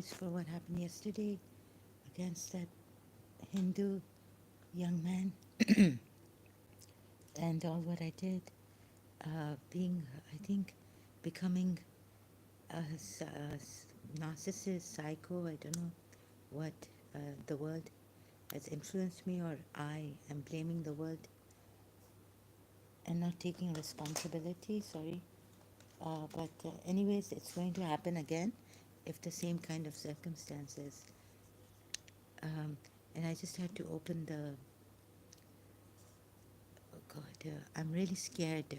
apologize for what happened yesterday against that Hindu young man and all what I did. Being, I think, becoming a narcissist, psycho, I don't know what the world has influenced me, or I am blaming the world and not taking responsibility. Sorry. But anyways, it's going to happen again if the same kind of circumstances. Um, and I just had to open the. Oh God, I'm really scared.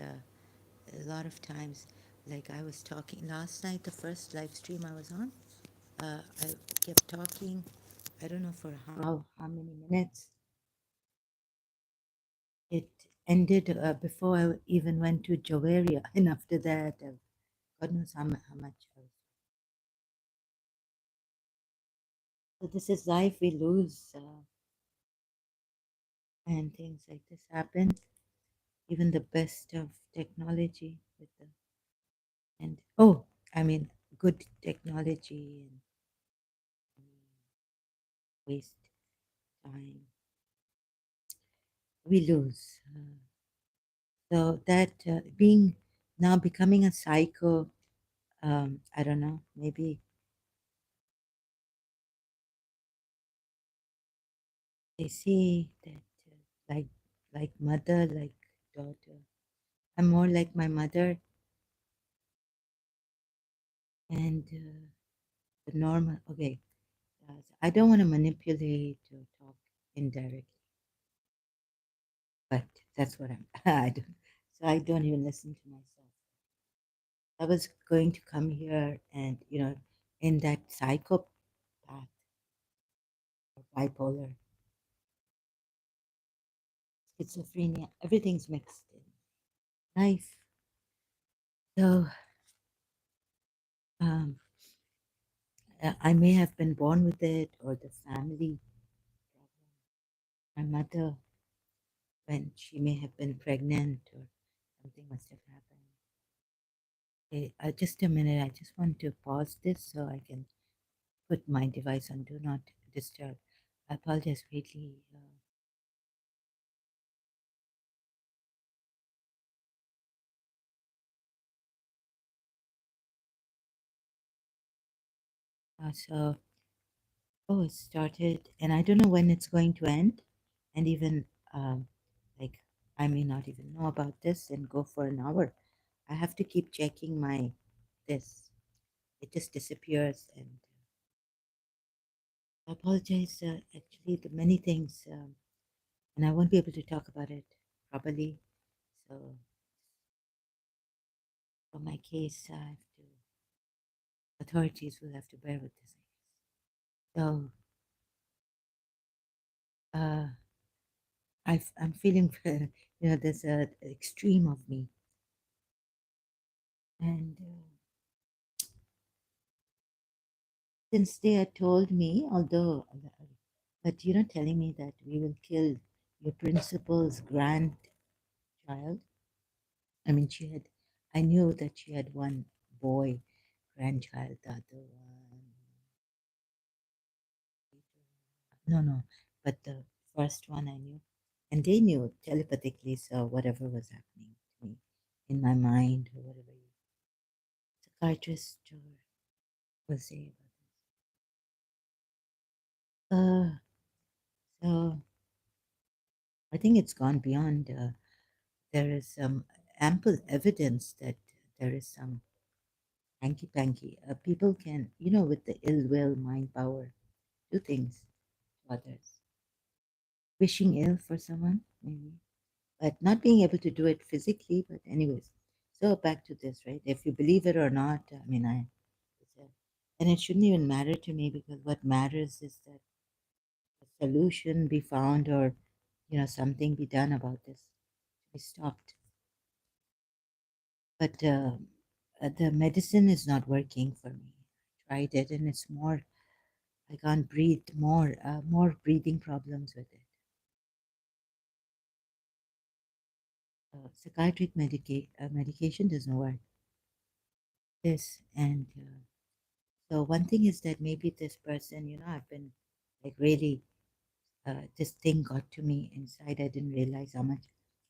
A lot of times, like I was talking last night, the first live stream I was on, I kept talking. I don't know for how many minutes. It ended before I even went to Joveria, and after that, God knows how much. So this is life. We lose, and things like this happen. Even the best of technology with the and oh, I mean, good technology and waste time. We lose. So that being now becoming a psycho, I don't know, maybe they say that like mother, like daughter. I'm more like my mother, and the normal. Okay, I don't want to manipulate or talk indirectly, but that's what I'm. I don't. So I don't even listen to myself. I was going to come here and in that psychopath or bipolar, schizophrenia, everything's mixed in life. So um, I may have been born with it or the family problem. My mother, when she may have been pregnant or something must have happened. Okay, just a minute. I just want to pause this so I can put my device on do not disturb. I apologize greatly. So, oh, it started, and I don't know when it's going to end. And even like, I may not even know about this and go for an hour. I have to keep checking my this. It just disappears, and I apologize. Actually, the many things, and I won't be able to talk about it properly. So, for my case, I have to. Authorities will have to bear with this. So, uh, I'm feeling, there's a extreme of me, and since they had told me, although, but telling me that we will kill your principal's grandchild. I mean, I knew that she had one boy grandchild, the other one. No, no, but the first one I knew. And they knew telepathically, so whatever was happening to me in my mind or whatever. Psychiatrist will say about this. So I think it's gone beyond. There is some ample evidence that there is some hanky panky. People can, with the ill will, mind power, do things to others. Wishing ill for someone, maybe, but not being able to do it physically. But, anyways, so back to this, right? If you believe it or not, I mean, and it shouldn't even matter to me because what matters is that a solution be found or, something be done about this. Be stopped. But the medicine is not working for me. I tried it, and it's more. I can't breathe more breathing problems with it. Psychiatric medication doesn't work. This and So one thing is that maybe this person, I've been like really, this thing got to me inside. I didn't realize how much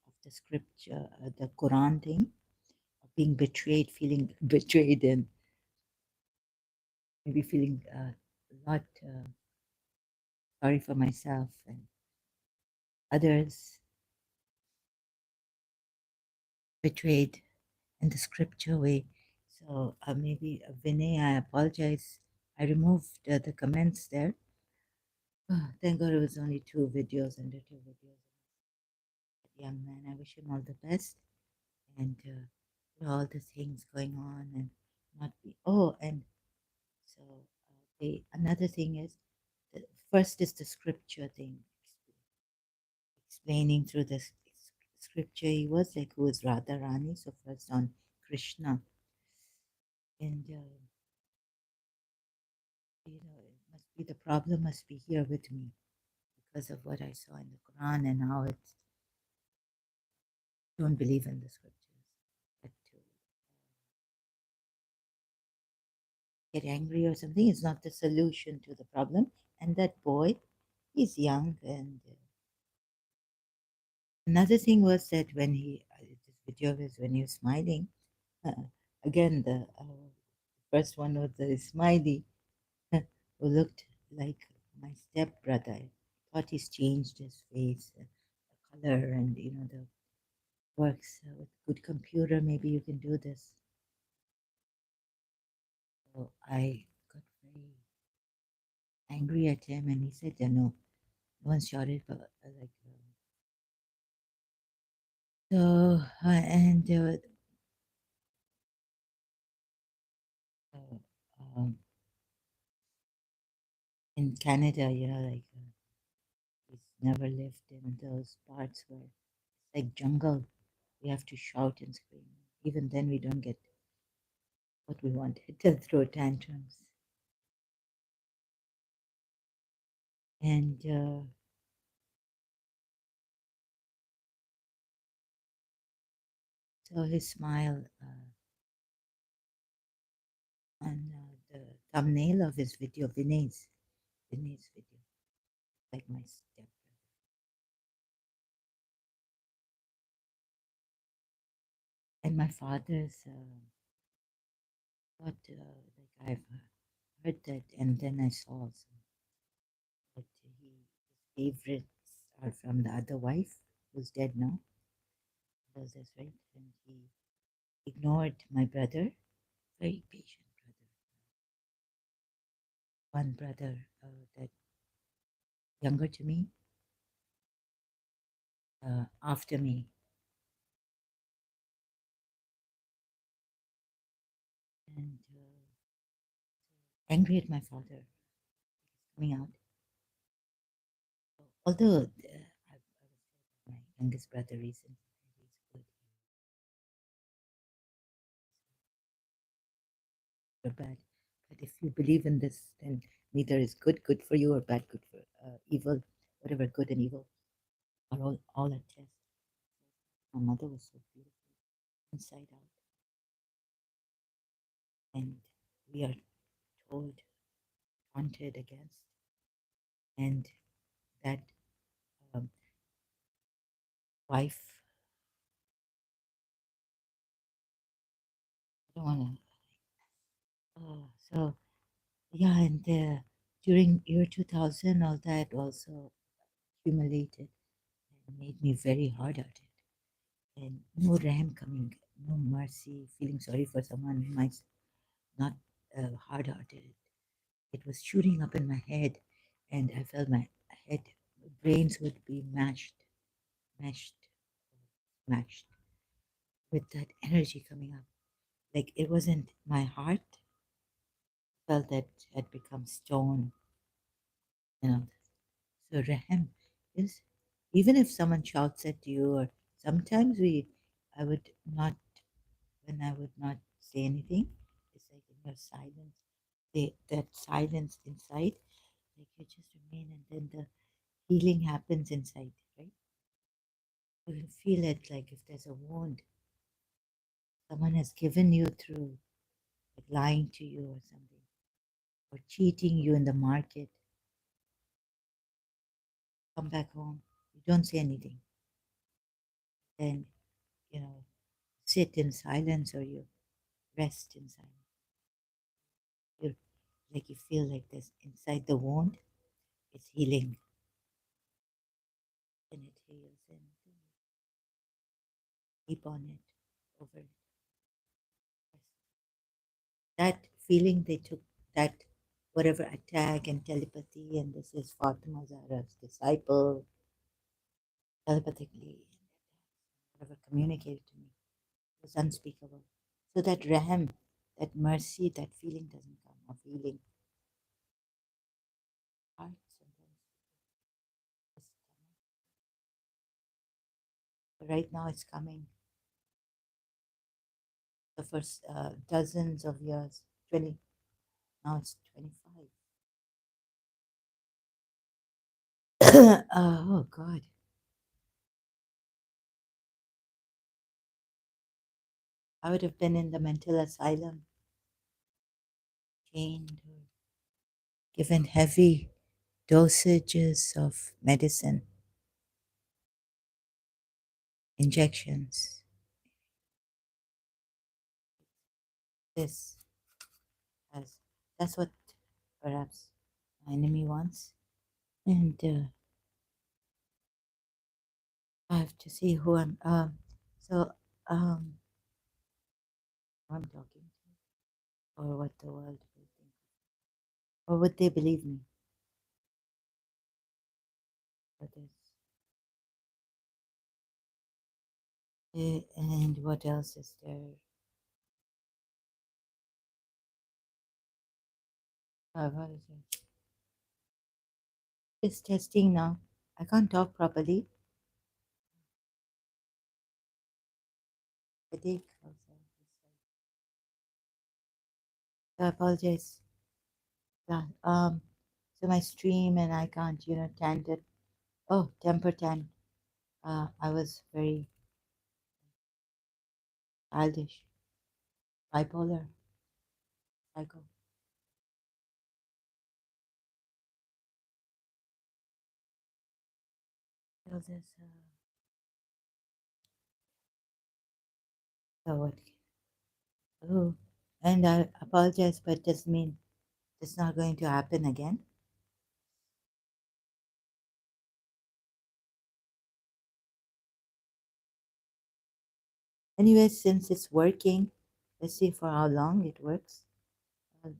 of the scripture, the Quran thing, of being betrayed, feeling betrayed, and maybe feeling a lot sorry for myself and others betrayed in the scripture way. So maybe Vinay, I apologize. I removed the comments there. Thank God it was only two videos, under two videos. Young man, I wish him all the best, and all the things going on, and not be. Oh, and so the another thing is, the first is the scripture thing, explaining through the scripture. He was like, who is Radharani? So first on Krishna, and it must be the problem must be here with me because of what I saw in the Quran and how it's don't believe in the scriptures. But to get angry or something is not the solution to the problem. And that boy, he's young. And another thing was that when this video was when he was smiling, uh, again, the first one was the smiley who looked like my stepbrother. I thought he's changed his face, the color, and the works with good computer. Maybe you can do this. So I got very angry at him, and he said, no, no one shouted, but like, so, and uh, um, in Canada, like he's never lived in those parts where it's like jungle. We have to shout and scream. Even then, we don't get what we want. To throw tantrums. And so his smile on the thumbnail of his video, Vinay's video, like my step. And my father's thought, like I've heard that, and then I saw also that his favorites are from the other wife who's dead now. Does this right? And he ignored my brother, very patient brother. One brother that younger to me, after me, and angry at my father coming out. Although my youngest brother recently, he's good or bad. But if you believe in this, then neither is good for you, or bad good for evil, whatever good and evil are all at test. My mother was so beautiful inside out, and we are told, taunted against, and that um, wife. I don't want to. So yeah, and during year 2000, all that also accumulated and made me very hard-hearted, and no ram coming, no mercy, feeling sorry for someone who might not hard-hearted. It was shooting up in my head, and I felt my head, brains would be meshed, mashed with that energy coming up. Like it wasn't my heart felt that had become stone, you know. So Raham is, even if someone shouts at you, or sometimes I would not, when I would not say anything, it's like in your silence, that silence inside, like you just remain, and then the healing happens inside, right? You can feel it, like if there's a wound someone has given you through like lying to you or something. or cheating you in the market, come back home, you don't say anything. Then, you know, sit in silence or you rest in silence. You like you feel like this inside the wound, it's healing and it heals and keep on it over it. That feeling they took that whatever attack and telepathy and this is Fatima Zahra's disciple telepathically whatever communicated to me was unspeakable. So that rahm, that mercy, that feeling doesn't come of healing heart sometimes. Right now it's coming. The first dozens of years, 20, now it's 25. Oh God. I would have been in the mental asylum, chained or given heavy dosages of medicine, injections. This has, that's what perhaps my enemy wants. And I have to see who I'm, so, um, who I'm talking to, or what the world will think, or would they believe me for this? And what else is there? What is it? It's testing now. I can't talk properly. Headache also. So I apologize. Yeah. So my stream and I can't, tend it. Oh, temper tan. I was very childish, bipolar, psycho. So this, so what? Oh, and I apologize, but does mean it's not going to happen again. Anyway, since it's working, let's see for how long it works. Uh,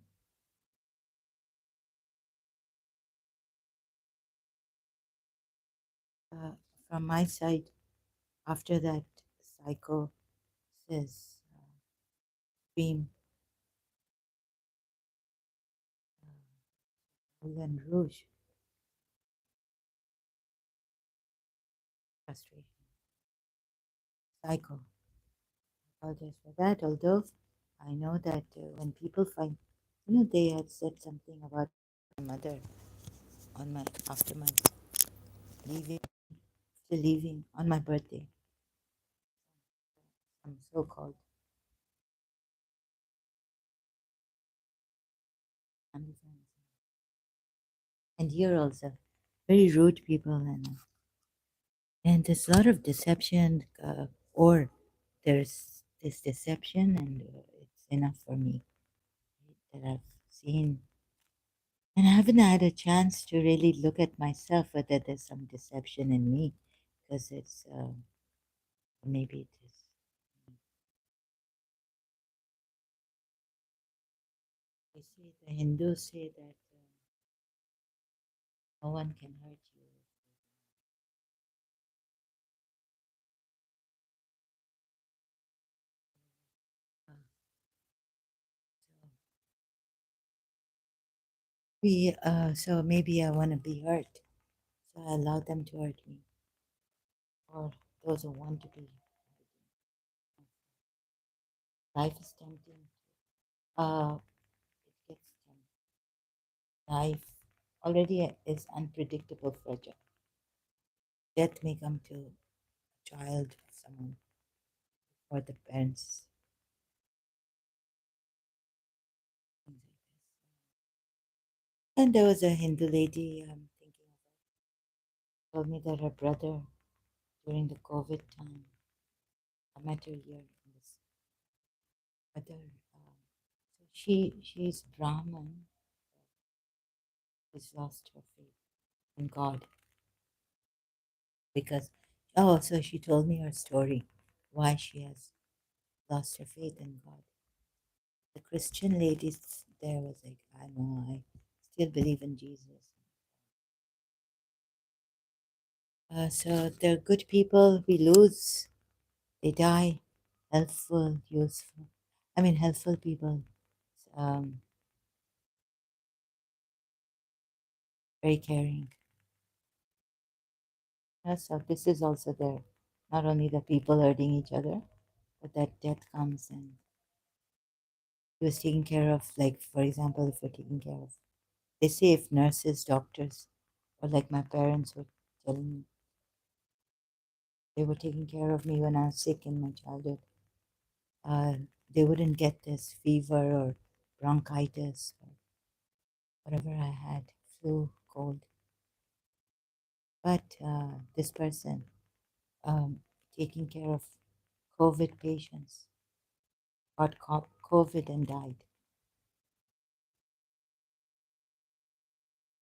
uh, from my side, after that psycho says dream, Moulin Rouge, frustration, psycho. Apologize for that. Although I know that when people find, they had said something about my mother on my after my leaving, after leaving on my birthday. I'm so called family friends, and here also very rude people, and there's a lot of deception, or there's this deception, and it's enough for me that I've seen. And I haven't had a chance to really look at myself whether there's some deception in me, because it's maybe it is. They say the Hindus say that no one can hurt you. Uh, so, so maybe I want to be hurt, so I allow them to hurt me, or those who want to be. Life is tempting. It gets tempting. Life already is unpredictable, fragile. Death may come to a child, someone, or the parents. Things like this. And there was a Hindu lady thinking told me that her brother during the COVID time, I met her here in this other. So she's Brahmin. She's lost her faith in God because so she told me her story, why she has lost her faith in God. The Christian ladies there was like, I know, I still believe in Jesus. So they're good people. We lose, they die. Helpful, useful. I mean, helpful people. Um, very caring. So this is also there. Not only the people hurting each other, but that death comes and he was taking care of, like, for example, if we're taking care of, they say if nurses, doctors, or like my parents were telling me, they were taking care of me when I was sick in my childhood. Uh, they wouldn't get this fever or bronchitis or whatever I had, flu, cold. But this person um, taking care of COVID patients got COVID and died.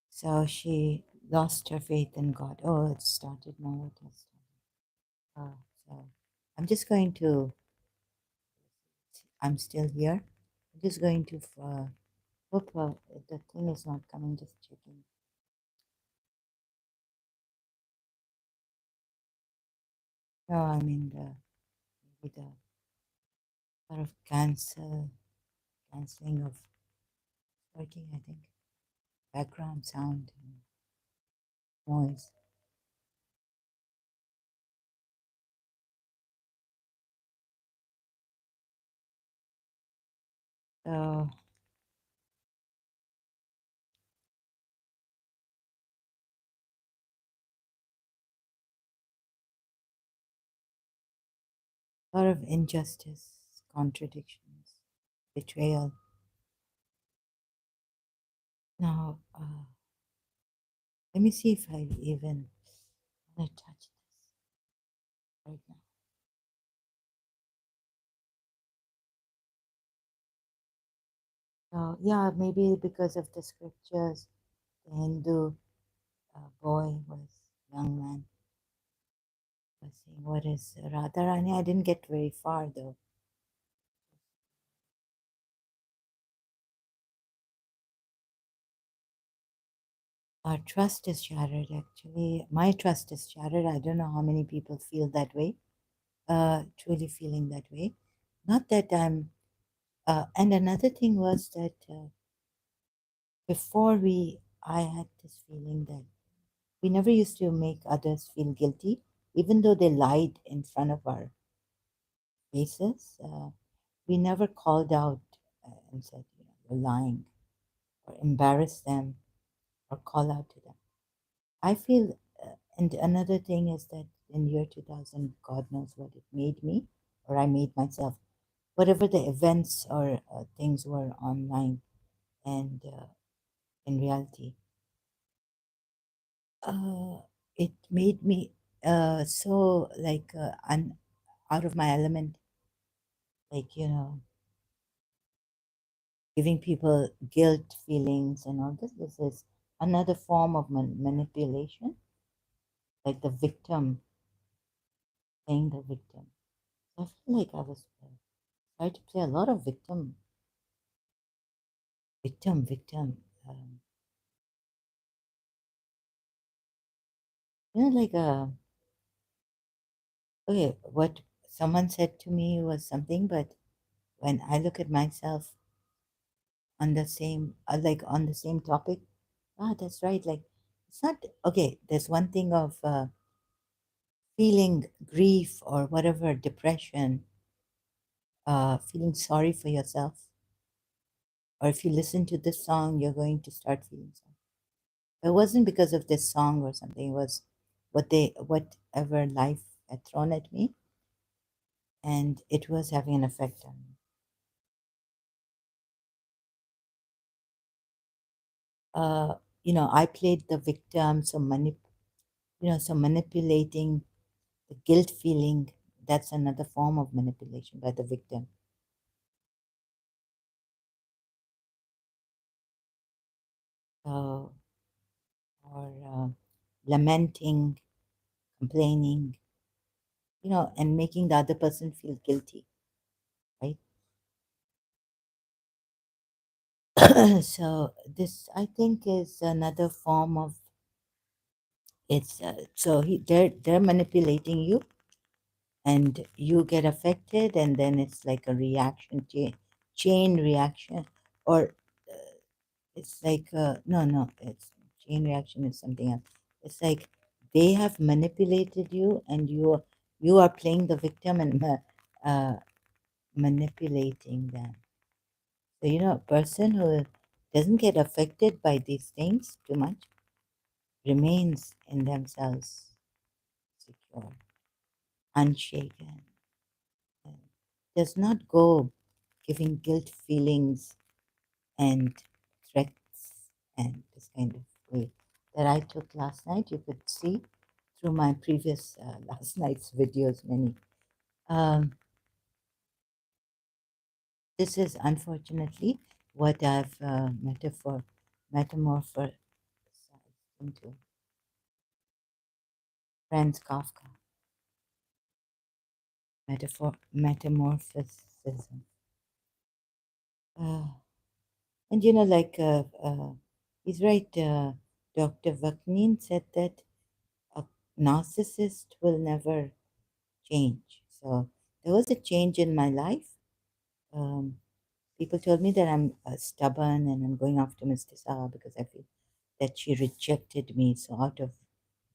So she lost her faith in God. Oh, it started now. It has started. So I'm just going to, I'm still here. I'm just going to, hope the thing is not coming, just checking. No, I mean, maybe the sort of canceling of working, I think, background sound and noise. So, a lot of injustice, contradictions, betrayal. Now, let me see if I even want to touch this right now. So, yeah, maybe because of the scriptures, the Hindu boy was young man was saying, "What is Radharani?" I didn't get very far though. Our trust is shattered. Actually, my trust is shattered. I don't know how many people feel that way. Truly feeling that way. Not that I'm. And another thing was that before I had this feeling that we never used to make others feel guilty, even though they lied in front of our faces. We never called out and said, you're lying, or embarrass them, or call out to them. I feel, and another thing is that in year 2000, God knows what it made me, or I made myself. Whatever the events or things were online and in reality, uh, it made me so like out of my element, like, giving people guilt feelings and all this. This is another form of manipulation, like the victim, playing the victim. I feel like I was trying to play a lot of victim. Um, like okay, what someone said to me was something, but when I look at myself on the same, like on the same topic, that's right. Like it's not okay. There's one thing of feeling grief or whatever, depression, feeling sorry for yourself, or if you listen to this song, you're going to start feeling sorry. It wasn't because of this song or something. It was whatever life had thrown at me, and it was having an effect on me. uh, I played the victim, so manipulating the guilt feeling. That's another form of manipulation by the victim. So, or lamenting, complaining, and making the other person feel guilty, right? So this, I think, is another form of it's. They're manipulating you, and you get affected, and then it's like a chain reaction, or it's like no, it's chain reaction is something else. It's like they have manipulated you, and you are playing the victim and manipulating them. So a person who doesn't get affected by these things too much remains in themselves secure, unshaken, and does not go giving guilt feelings and threats and this kind of way that I took last night. You could see through my previous last night's videos many. Um, this is unfortunately what I've metamorphosed into. Franz Kafka, metamorphism. Uh, and he's right. Dr. Vaknin said that a narcissist will never change. So there was a change in my life. Um, People told me that I'm stubborn and I'm going after Mr. Saha because I feel that she rejected me. So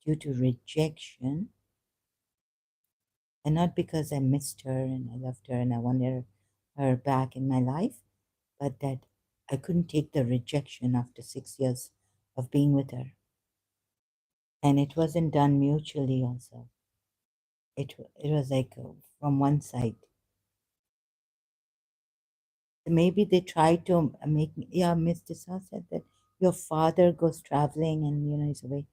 due to rejection, and not because I missed her and I loved her and I wanted her back in my life, but that I couldn't take the rejection after 6 years of being with her. And it wasn't done mutually also. It was like from one side. Maybe they tried to make me, yeah, Mr. Shah said that your father goes traveling and, he's away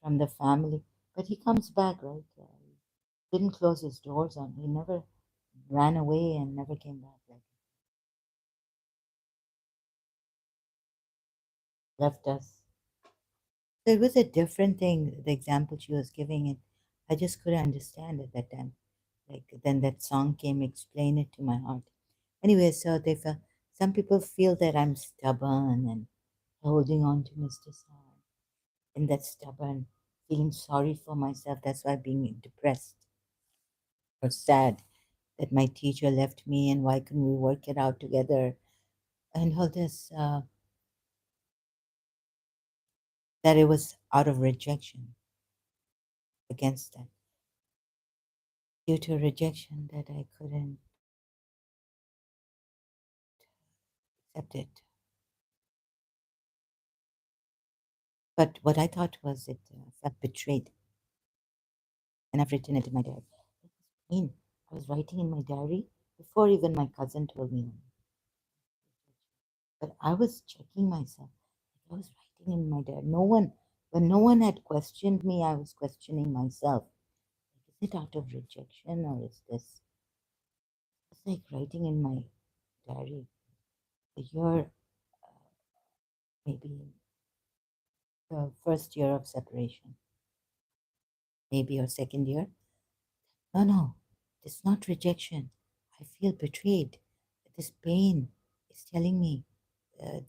from the family. But he comes back, right? Didn't close his doors on. He never ran away and never came back. Like left us. So it was a different thing, the example she was giving it. I just couldn't understand at that time. Like then that song came, explain it to my heart. Anyway, so some people feel that I'm stubborn and holding on to Mr. Shah. And that stubborn, feeling sorry for myself. That's why being depressed or sad that my teacher left me and why couldn't we work it out together and all this, that it was out of rejection against that, due to rejection that I couldn't accept it. But what I thought was it felt betrayed. And I've written it in my diary. Pain. I was writing in my diary before even my cousin told me. But I was checking myself. I was writing in my diary. When no one had questioned me, I was questioning myself. Is it out of rejection or is this? It's like writing in my diary. The year, maybe the first year of separation, maybe or second year. No, it's not rejection. I feel betrayed. This pain is telling me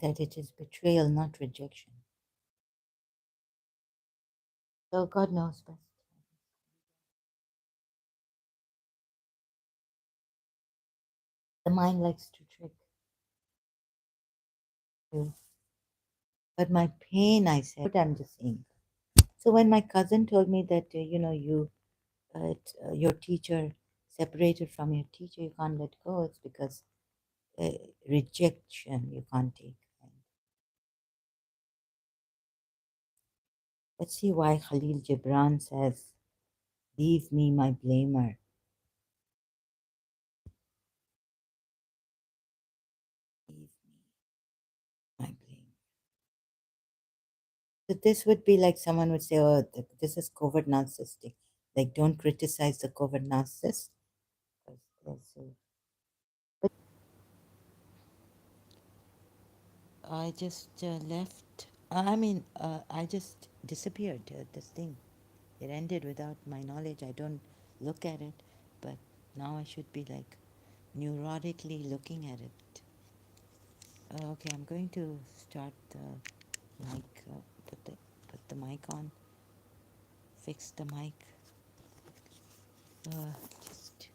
that it is betrayal, not rejection. So God knows best. The mind likes to trick you. But my pain, I said, I'm just saying. So when my cousin told me that, your teacher separated from your teacher, you can't let go, it's because uh, rejection you can't take. Let's see why Khalil Gibran says, leave me my blamer. Leave me my blame. So this would be like someone would say, "Oh, this is covert narcissistic. Like, don't criticize the covert narcissist." But I just left. I mean, I just disappeared. This thing, it ended without my knowledge. I don't look at it, but now I should be like neurotically looking at it. Okay, I'm going to start the mic. Put the put the mic on. Fix the mic. Just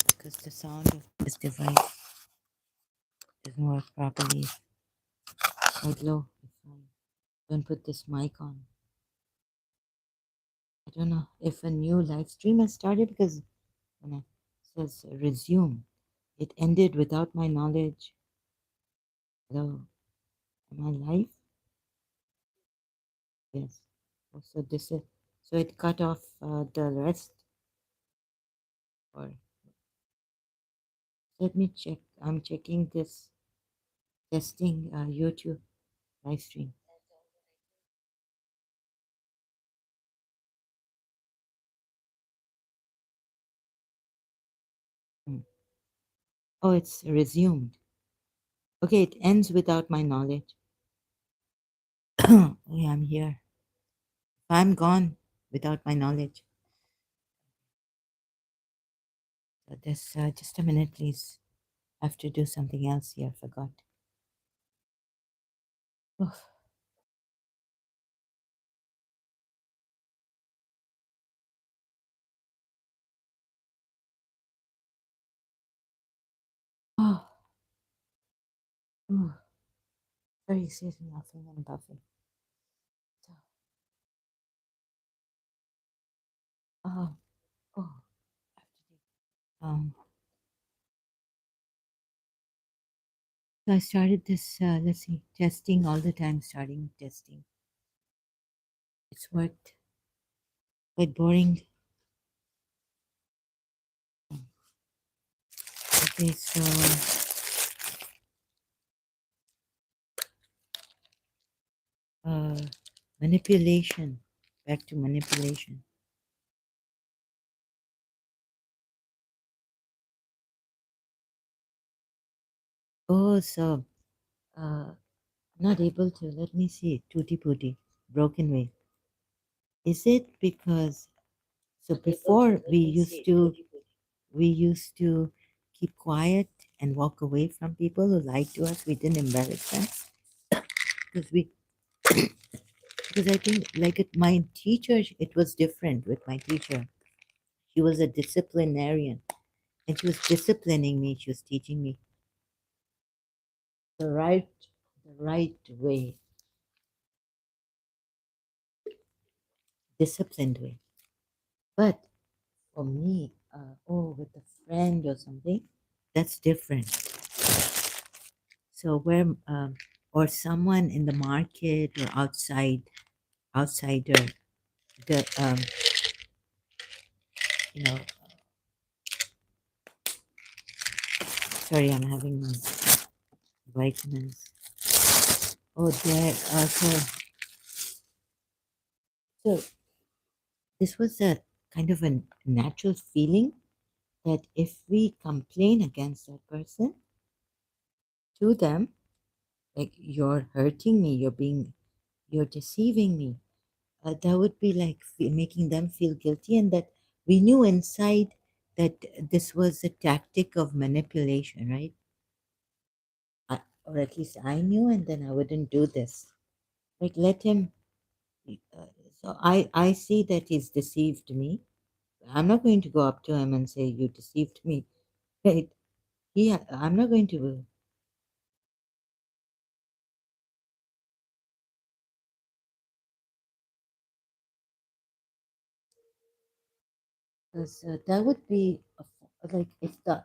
because the sound of this device doesn't work properly. Low. It's fine. Don't put this mic on. I don't know if a new live stream has started because when it says resume, it ended without my knowledge. Hello, am I live? Yes. So this is so it cut off the rest. Or let me check. I'm checking this testing YouTube live stream. Hmm. Oh, it's resumed. Okay, it ends without my knowledge. Yeah, I'm here. I'm gone without my knowledge. This just a minute, please. I have to do something else here. Forgot. Oh, oh, oh. Very seriously laughing and buffing. So, oh, oh. Um, so I started this. Let's see, testing all the time. Starting testing. It's worked. Quite boring. Okay, so uh, manipulation. Back to manipulation. Oh, so I'm not able to. Let me see. Tutti Putti. Broken way. Is it because so before we used to keep quiet and walk away from people who lied to us. We didn't embarrass them because we because I think like my teacher, it was different with my teacher. She was a disciplinarian and she was disciplining me. She was teaching me the right the right way, disciplined way. But for me, oh, with a friend or something, that's different. So where or someone in the market or outsider, the you know, sorry, I'm having my vitamins. Oh, there. So this was a kind of a natural feeling that if we complain against that person to them, like you're hurting me, you're deceiving me, that would be like making them feel guilty, and that we knew inside that this was a tactic of manipulation, right? Or at least I knew, and then I wouldn't do this. Like let him. Uh, so I see that he's deceived me. I'm not going to go up to him and say you deceived me, right? I'm not going to. Because that would be like if the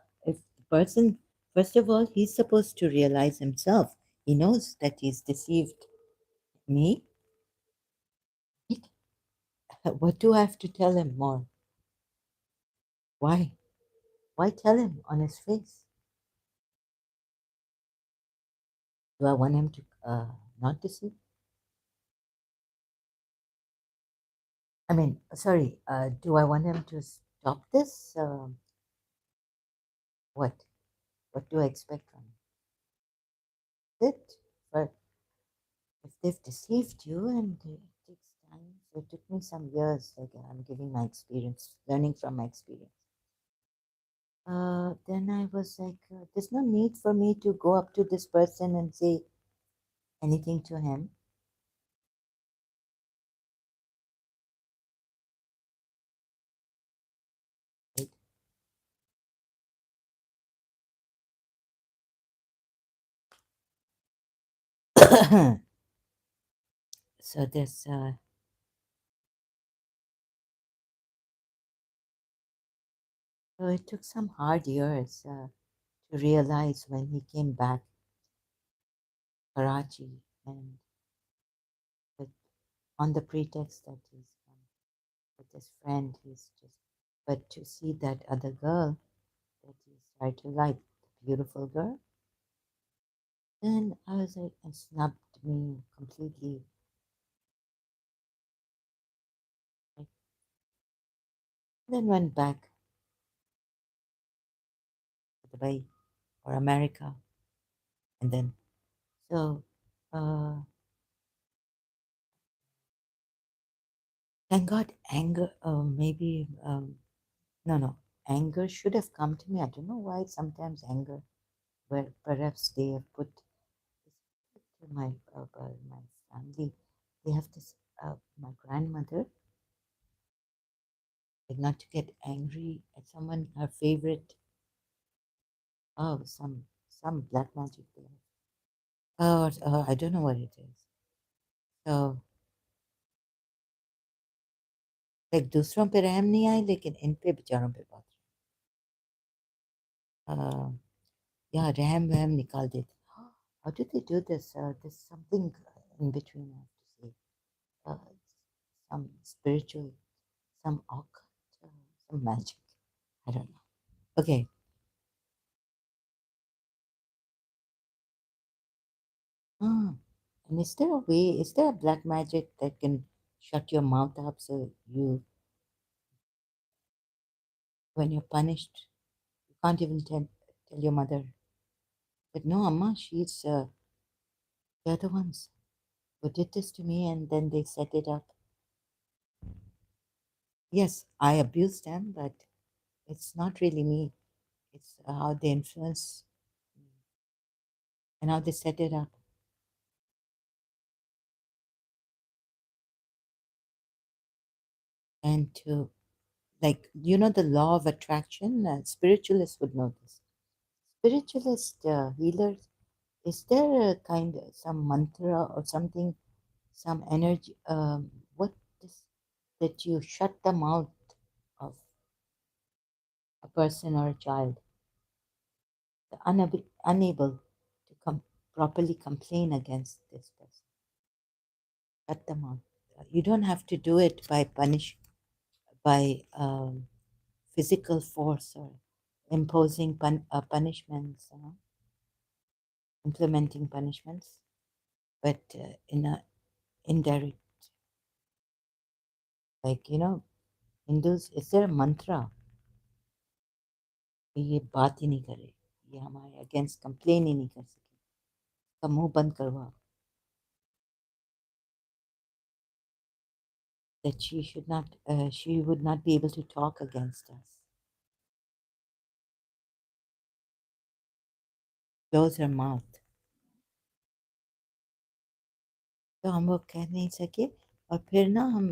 person, first of all, he's supposed to realize himself. He knows that he's deceived me. What do I have to tell him more? Why? Why tell him on his face? Do I want him to not deceive? I mean, sorry, do I want him to stop this? What? What do I expect from it? But if they've deceived you and it takes time, so it took me some years, like I'm giving my experience, learning from my experience. Then I was like, there's no need for me to go up to this person and say anything to him. Right? So there's, so it took some hard years to realize when he came back, Karachi, and with, on the pretext that he's with his friend, he's just, but to see that other girl that he started to like, the beautiful girl, then I was like, and snubbed me completely. Like, then went back to Dubai or America, and then so uh, thank God, anger, maybe no, no, anger should have come to me. I don't know why sometimes anger, where perhaps they have put to my family. They have this my grandmother, like not to get angry at someone, her favorite. Oh, some black magic there. Oh, I don't know what it is. So like दूसरों पे रहम नहीं आए लेकिन इन पे बेचारों पे बहुत या रहम वहम निकाल देते. How do they do this? There's something in between. I have to say, uh, some spiritual, some occult, some magic. I don't know. Okay. Ah, and is there a way? Is there a black magic that can shut your mouth up so you, when you're punished, you can't even tell your mother that no, Amma, they're the ones who did this to me, and then they set it up. Yes, I abused them, but it's not really me. It's how they influence me and how they set it up. And to, like, the law of attraction, spiritualists would know this. Spiritualist healers, is there a kind of some mantra or something, some energy, what is that you shut the mouth of a person or a child, unable to properly complain against this person? Shut them out. You don't have to do it by by physical force or imposing punishments, implementing punishments, but in a indirect, like Hindus, is there a mantra कि ये बात ही नहीं करे, ये हमारे against complain ही नहीं कर सके, इसका मुंह बंद करवा, that she would not be able to talk against us, close her mouth. तो हम वो कह नहीं सके, और फिर ना हम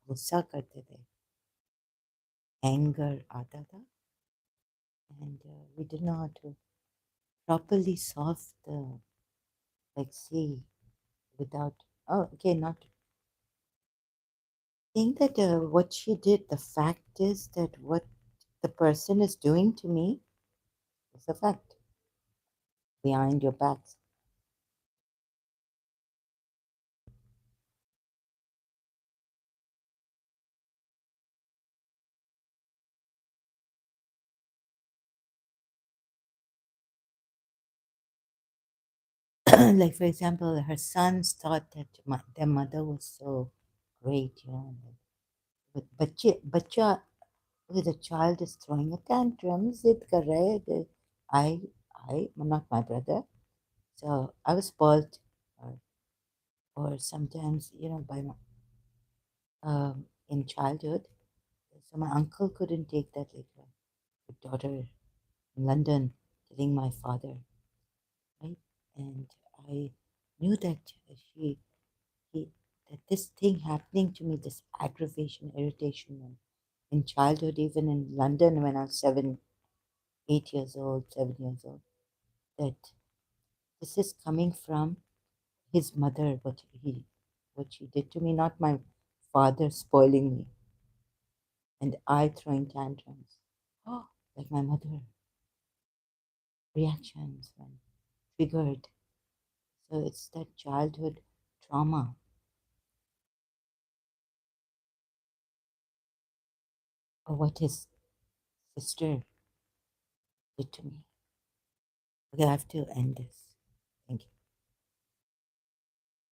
गुस्सा करते थे, एंगर आता था, and we didn't know how to properly solve the, like, see, without, oh, okay, not think that what she did, the fact is that what the person is doing to me is a fact behind your backs. Like, for example, her sons thought that their mother was so great, But बच्चा okay, the child is throwing a tantrum, zid kar rahe hai. I'm not my brother, so I was spoiled, or, or sometimes, by my, in childhood. So my uncle couldn't take that, like a daughter in London telling my father, right? And I knew that she, he, that this thing happening to me, this aggravation, irritation, in childhood, even in London when I was 8 years old, 7 years old, that this is coming from his mother, what she did to me, not my father spoiling me, and I throwing tantrums. Oh, like my mother, reactions when triggered. So it's that childhood trauma, or what his sister did to me. Okay, I have to end this. Thank you.